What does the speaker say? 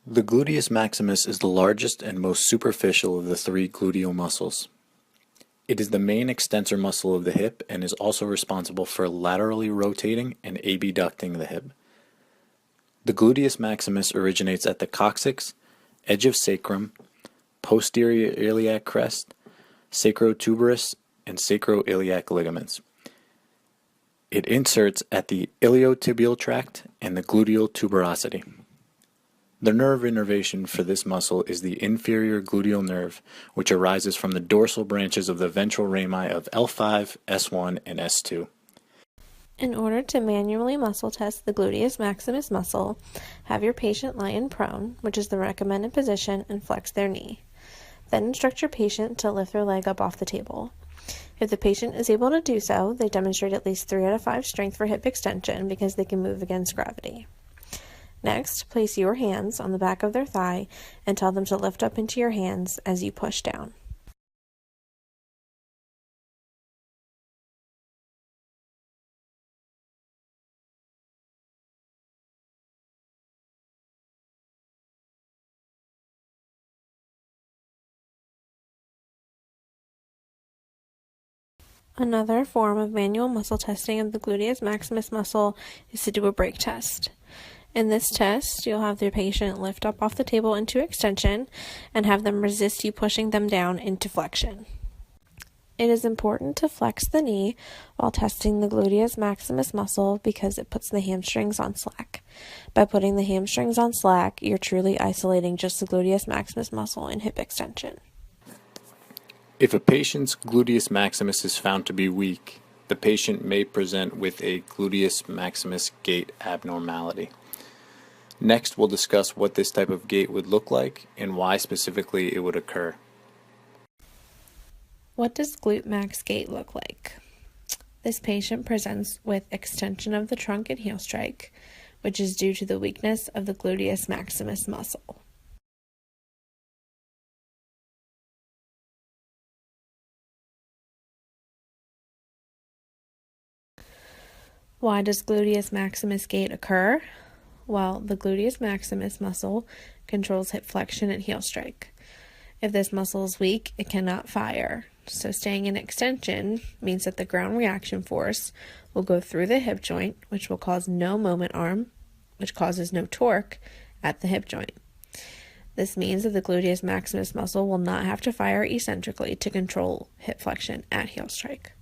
The gluteus maximus is the largest and most superficial of the three gluteal muscles. It is the main extensor muscle of the hip and is also responsible for laterally rotating and abducting the hip. The gluteus maximus originates at the coccyx, edge of sacrum, posterior iliac crest, sacrotuberous, and sacroiliac ligaments. It inserts at the iliotibial tract and the gluteal tuberosity. The nerve innervation for this muscle is the inferior gluteal nerve, which arises from the dorsal branches of the ventral rami of L5, S1, and S2. In order to manually muscle test the gluteus maximus muscle, have your patient lie in prone, which is the recommended position, and flex their knee. Then instruct your patient to lift their leg up off the table. If the patient is able to do so, they demonstrate at least 3 out of 5 strength for hip extension because they can move against gravity. Next, place your hands on the back of their thigh and tell them to lift up into your hands as you push down. Another form of manual muscle testing of the gluteus maximus muscle is to do a break test. In this test, you'll have the patient lift up off the table into extension and have them resist you pushing them down into flexion. It is important to flex the knee while testing the gluteus maximus muscle because it puts the hamstrings on slack. By putting the hamstrings on slack, you're truly isolating just the gluteus maximus muscle in hip extension. If a patient's gluteus maximus is found to be weak, the patient may present with a gluteus maximus gait abnormality. Next, we'll discuss what this type of gait would look like and why specifically it would occur. What does glute max gait look like? This patient presents with extension of the trunk and heel strike, which is due to the weakness of the gluteus maximus muscle. Why does gluteus maximus gait occur? Well, the gluteus maximus muscle controls hip flexion and heel strike. If this muscle is weak, it cannot fire. So staying in extension means that the ground reaction force will go through the hip joint, which will cause no moment arm, which causes no torque at the hip joint. This means that the gluteus maximus muscle will not have to fire eccentrically to control hip flexion at heel strike.